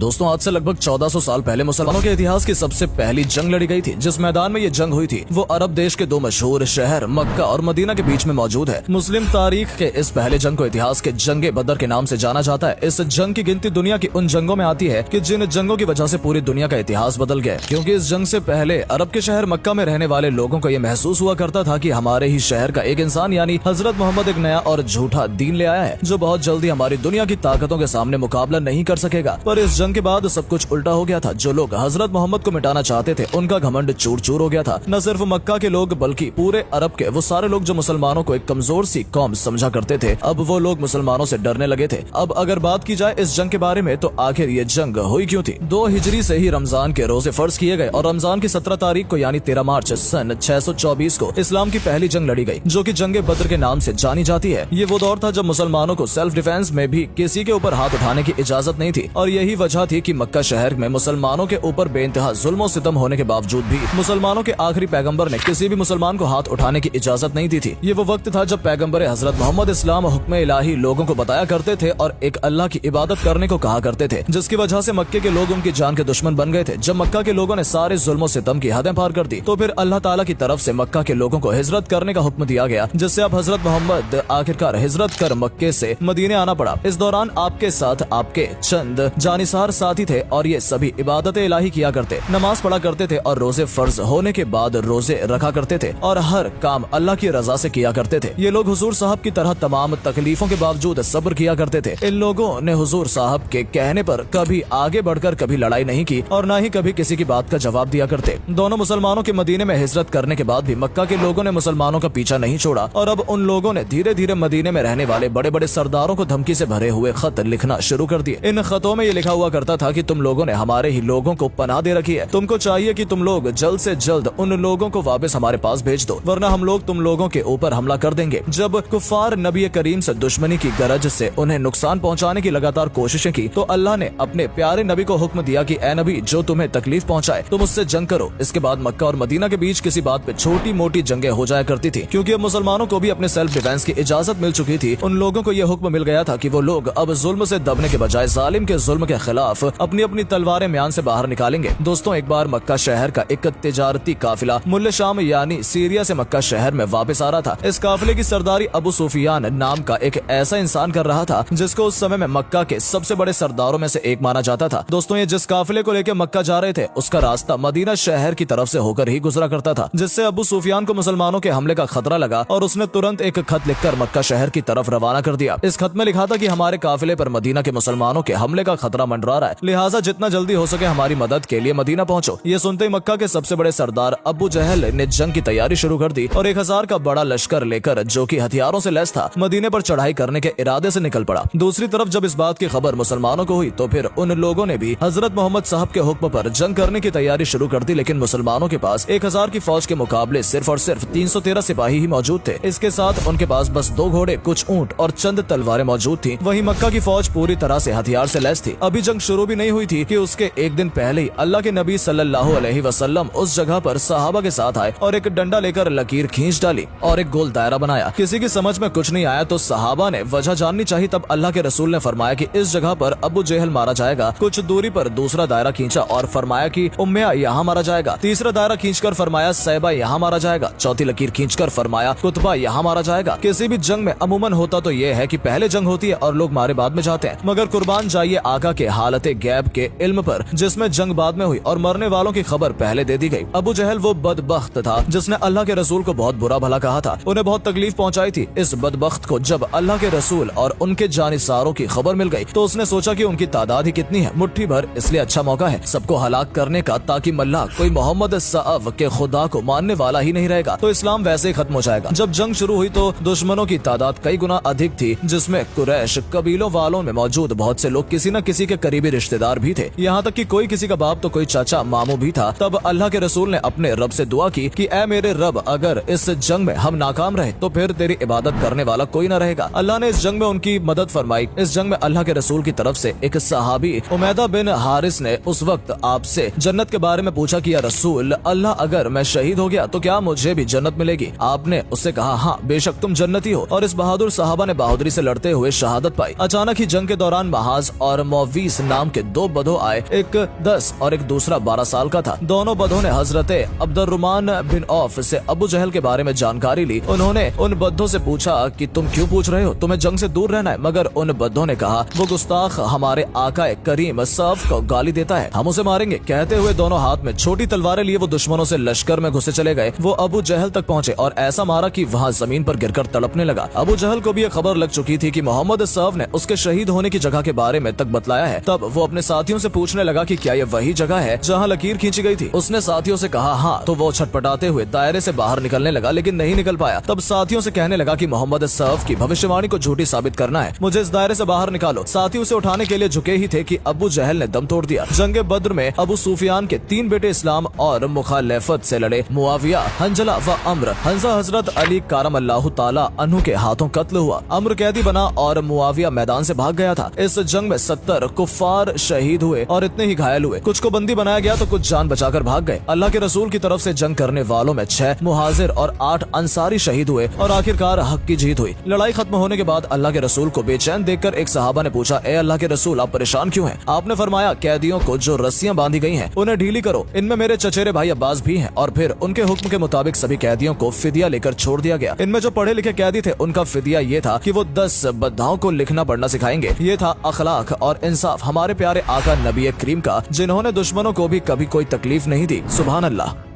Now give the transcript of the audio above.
दोस्तों आज से लगभग 1400 साल पहले मुसलमानों के इतिहास की सबसे पहली जंग लड़ी गई थी। जिस मैदान में ये जंग हुई थी वो अरब देश के दो मशहूर शहर मक्का और मदीना के बीच में मौजूद है। मुस्लिम तारीख के इस पहले जंग को इतिहास के जंगे बदर के नाम से जाना जाता है। इस जंग की गिनती दुनिया की उन जंगों में आती है कि जिन जंगों की वजह से पूरी दुनिया का इतिहास बदल गया, क्योंकि इस जंग से पहले अरब के शहर मक्का में रहने वाले लोगों को यह महसूस हुआ करता था कि हमारे ही शहर का एक इंसान यानी हजरत मोहम्मद एक नया और झूठा दीन ले आया है जो बहुत जल्दी हमारी दुनिया की ताकतों के सामने मुकाबला नहीं कर सकेगा। पर इस जंग के बाद सब कुछ उल्टा हो गया था। जो लोग हजरत मोहम्मद को मिटाना चाहते थे उनका घमंड चूर चूर हो गया था। न सिर्फ मक्का के लोग बल्कि पूरे अरब के वो सारे लोग जो मुसलमानों को एक कमजोर सी कौम समझा करते थे, अब वो लोग मुसलमानों से डरने लगे थे। अब अगर बात की जाए इस जंग के बारे में तो आखिर ये जंग हुई क्यों थी। 2 हिजरी से ही रमजान के रोजे फर्ज किए गए और रमजान की 17 तारीख को यानी 13 मार्च सन 624 को इस्लाम की पहली जंग लड़ी गई जो कि जंगे बद्र के नाम से जानी जाती है। ये वो दौर था जब मुसलमानों को सेल्फ डिफेंस में भी किसी के ऊपर हाथ उठाने की इजाजत नहीं थी और यही वजह थी कि मक्का शहर में मुसलमानों के ऊपर बेइंतहा जुल्म और सितम होने के बावजूद भी मुसलमानों के आखिरी पैगंबर ने किसी भी मुसलमान को हाथ उठाने की इजाजत नहीं दी थी। ये वो वक्त था जब पैगंबर हजरत मोहम्मद इस्लाम हुक्म इलाही लोगों को बताया करते थे और एक अल्लाह की इबादत करने को कहा करते थे, जिसकी वजह से मक्के के लोग उनकी जान के दुश्मन बन गए थे। जब मक्का के लोगों ने सारे जुल्म और सितम की हदें पार कर दी तो फिर अल्लाह ताला की तरफ से मक्का के लोगों को हिजरत करने का हुक्म दिया गया, जिससे अब हजरत मोहम्मद आखिरकार हिजरत कर मक्के से मदीने आना पड़ा। इस दौरान आपके साथ आपके चंद जानिसार साथी थे और ये सभी इबादत इलाही किया करते, नमाज पढ़ा करते थे और रोजे फर्ज होने के बाद रोजे रखा करते थे और हर काम अल्लाह की रजा से किया करते थे। ये लोग हुजूर साहब की तरह तमाम तकलीफों के बावजूद सब्र किया करते थे। इन लोगों ने हुजूर साहब के कहने पर कभी आगे बढ़कर कभी लड़ाई नहीं की और न ही कभी किसी की बात का जवाब दिया करते। दोनों मुसलमानों के मदीने में हिजरत करने के बाद भी मक्का के लोगों ने मुसलमानों का पीछा नहीं छोड़ा और अब उन लोगों ने धीरे धीरे मदीने में रहने वाले बड़े बड़े सरदारों को धमकी से भरे हुए खत लिखना शुरू कर दिए। इन खतों में ये लिखा हुआ करता था कि तुम लोगों ने हमारे ही लोगों को पनाह दे रखी है, तुमको चाहिए कि तुम लोग जल्द से जल्द उन लोगों को वापस हमारे पास भेज दो, वरना हम लोग तुम लोगों के ऊपर हमला कर देंगे। जब कुफार नबी करीम से दुश्मनी की गरज से उन्हें नुकसान पहुंचाने की लगातार कोशिशें की तो अल्लाह ने अपने प्यारे नबी को हुक्म दिया कि ए नबी, जो तुम्हें तकलीफ पहुंचाए तुम उससे जंग करो। इसके बाद मक्का और मदीना के बीच किसी बात पे छोटी मोटी जंगें हो जाया करती थी, क्योंकि अब मुसलमानों को भी अपने सेल्फ डिफेंस की इजाजत मिल चुकी थी। उन लोगों को यह हुक्म मिल गया था कि वो लोग अब जुल्म से दबने के बजाय जालिम के जुल्म के खिलाफ अपनी अपनी तलवारें म्यान से बाहर निकालेंगे। दोस्तों, एक बार मक्का शहर का एक तिजारती काफिला मुल्ले शाम यानी सीरिया से मक्का शहर में वापस आ रहा था। इस काफिले की सरदारी अबू सुफियान नाम का एक ऐसा इंसान कर रहा था जिसको उस समय में मक्का के सबसे बड़े सरदारों में से एक माना जाता था। दोस्तों, ये जिस काफिले को लेकर मक्का जा रहे थे उसका रास्ता मदीना शहर की तरफ से होकर ही गुजरा करता था, जिससे अबू सुफियान को मुसलमानों के हमले का खतरा लगा और उसने तुरंत एक खत लिखकर मक्का शहर की तरफ रवाना कर दिया। इस खत में लिखा था कि हमारे काफिले पर मदीना के मुसलमानों के हमले का खतरा मंडरा रहा है, लिहाजा जितना जल्दी हो सके हमारी मदद के लिए मदीना पहुंचो। ये सुनते ही मक्का के सबसे बड़े सरदार अबू जहल ने जंग की तैयारी शुरू कर दी और 1000 का बड़ा लश्कर लेकर, जो कि हथियारों से लैस था, मदीने पर चढ़ाई करने के इरादे से निकल पड़ा। दूसरी तरफ जब इस बात की खबर मुसलमानों को हुई तो फिर उन लोगों ने भी हजरत मोहम्मद साहब के हुक्म पर जंग करने की तैयारी शुरू कर दी, लेकिन मुसलमानों के पास 1000 की फौज के मुकाबले सिर्फ और सिर्फ 313 सिपाही ही मौजूद थे। इसके साथ उनके पास बस 2 घोड़े, कुछ ऊंट और चंद तलवारें मौजूद थी। वहीं मक्का की फौज पूरी तरह से हथियार से लैस थी। अभी जंग शुरू भी नहीं हुई थी कि उसके एक दिन पहले ही अल्लाह के नबी सल्लल्लाहु अलैहि वसल्लम उस जगह पर सहाबा के साथ आए और एक डंडा लेकर लकीर खींच डाली और एक गोल दायरा बनाया। किसी की समझ में कुछ नहीं आया तो सहाबा ने वजह जाननी चाहिए, तब अल्लाह के रसूल ने फरमाया कि इस जगह पर अबू जहल मारा जाएगा। कुछ दूरी पर दूसरा दायरा खींचा और फरमाया कि उम्मिया यहाँ मारा जाएगा। तीसरा दायरा खींचकर फरमाया सैबा यहाँ मारा जाएगा। चौथी लकीर खींचकर फरमाया कुतबा यहाँ मारा जाएगा। किसी भी जंग में अमूमन होता तो ये है कि पहले जंग होती है और लोग मारे बाद में जाते हैं, मगर कुर्बान जाइए आका के हालते गैब के इल्म पर जिसमें जंग बाद में हुई और मरने वालों की खबर पहले दे दी गई। अबू जहल वो बदबख्त था जिसने अल्लाह के रसूल को बहुत बुरा भला कहा था, उन्हें बहुत तकलीफ पहुंचाई थी। इस बदबख्त को जब अल्लाह के रसूल और उनके जानिसारों की खबर मिल गई तो उसने सोचा कि उनकी तादाद ही कितनी है, मुट्ठी भर, इसलिए अच्छा मौका है सबको हलाक करने का, ताकि मल्लाह कोई मोहम्मद साहब के खुदा को मानने वाला ही नहीं रहेगा तो इस्लाम वैसे ही खत्म हो जाएगा। जब जंग शुरू हुई तो दुश्मनों की तादाद कई गुना अधिक थी, जिसमें कुरैश कबीलों वालों में मौजूद बहुत से लोग किसी न किसी के करीबी रिश्तेदार भी थे, यहाँ तक कि कोई किसी का बाप तो कोई चाचा मामू भी था। तब अल्लाह के रसूल ने अपने रब से दुआ की कि ऐ मेरे रब, अगर इस जंग में हम नाकाम रहे तो फिर तेरी इबादत करने वाला कोई न रहेगा। अल्लाह ने इस जंग में उनकी मदद फरमाई। इस जंग में अल्लाह के रसूल की तरफ से एक सहाबी उमैदा बिन हारिस ने उस वक्त आपसे जन्नत के बारे में पूछा कि या रसूल अल्लाह, अगर मैं शहीद हो गया तो क्या मुझे भी जन्नत मिलेगी? आपने उससे कहा हाँ बेशक तुम जन्नती हो। और इस बहादुर सहाबा ने बहादुरी से लड़ते हुए शहादत पाई। अचानक ही जंग के दौरान महाज और मौवीस नाम के 2 बधो आए, एक 10 और एक दूसरा 12 साल का था। दोनों बधों ने हजरत अब्दुर्रहमान बिन औफ से अबू जहल के बारे में जानकारी ली। उन्होंने उन बद्धों से पूछा कि तुम क्यों पूछ रहे हो, तुम्हें जंग से दूर रहना है। मगर उन बद्धों ने कहा वो गुस्ताख हमारे आकाए करीम सफ को गाली देता है, हम उसे मारेंगे। कहते हुए दोनों हाथ में छोटी तलवारें लिए वो दुश्मनों से लश्कर में घुसे चले गए। वो अबू जहल तक पहुंचे और ऐसा मारा कि वहां जमीन पर गिरकर तड़पने लगा। अबू जहल को भी ये खबर लग चुकी थी कि मोहम्मद सफ ने उसके शहीद होने की जगह के बारे में तक बतलाया है। तब वो अपने साथियों से पूछने लगा कि क्या ये वही जगह है जहाँ लकीर खींची गई थी। उसने साथियों से कहा हाँ, तो वो छटपटाते हुए दायरे से बाहर निकलने लगा लेकिन नहीं निकल पाया। तब साथियों से कहने लगा कि मोहम्मद सफ की भविष्यवाणी को झूठी साबित करना है, मुझे इस दायरे से बाहर निकालो। साथी उसे उठाने के लिए झुके ही थे कि अबू जहल ने दम तोड़ दिया। जंग बद्र में अबू सुफियान के 3 बेटे इस्लाम और मुखालिफत से लड़े। मुआविया, हंजला व अम्र। हंजा हजरत अली कारम अल्लाह ताला अन्हु के हाथों कत्ल हुआ। अम्र कैदी बना और मुआविया मैदान से भाग गया था। इस जंग में 70 कुफ्फार शहीद हुए और इतने ही घायल हुए। कुछ को बंदी बनाया गया तो कुछ जान बचाकर भाग गए। अल्लाह के रसूल की तरफ से जंग करने वालों में 6 मुहाजिर और 8 अंसारी शहीद हुए और आखिरकार हक की जीत हुई। लड़ाई खत्म होने के बाद अल्लाह के रसूल को बेचैन देखकर एक सहाबा ने पूछा, ए अल्लाह के रसूल, आप परेशान क्यों हैं? आपने फरमाया, कैदियों को जो रस्सियां बांधी गई हैं उन्हें ढीली करो। इनमें मेरे चचेरे भाई अब्बास भी हैं। और फिर उनके हुक्म के मुताबिक सभी कैदियों को फिदिया लेकर छोड़ दिया गया। इनमें जो पढ़े लिखे कैदी थे उनका फिदिया ये था कि वो 10 बद्धाओं को लिखना पढ़ना सिखाएंगे। ये था अखलाक और इंसाफ हमारे प्यारे आका नबी करीम का, जिन्होंने दुश्मनों को भी कभी कोई तकलीफ नहीं दी। सुभान अल्लाह।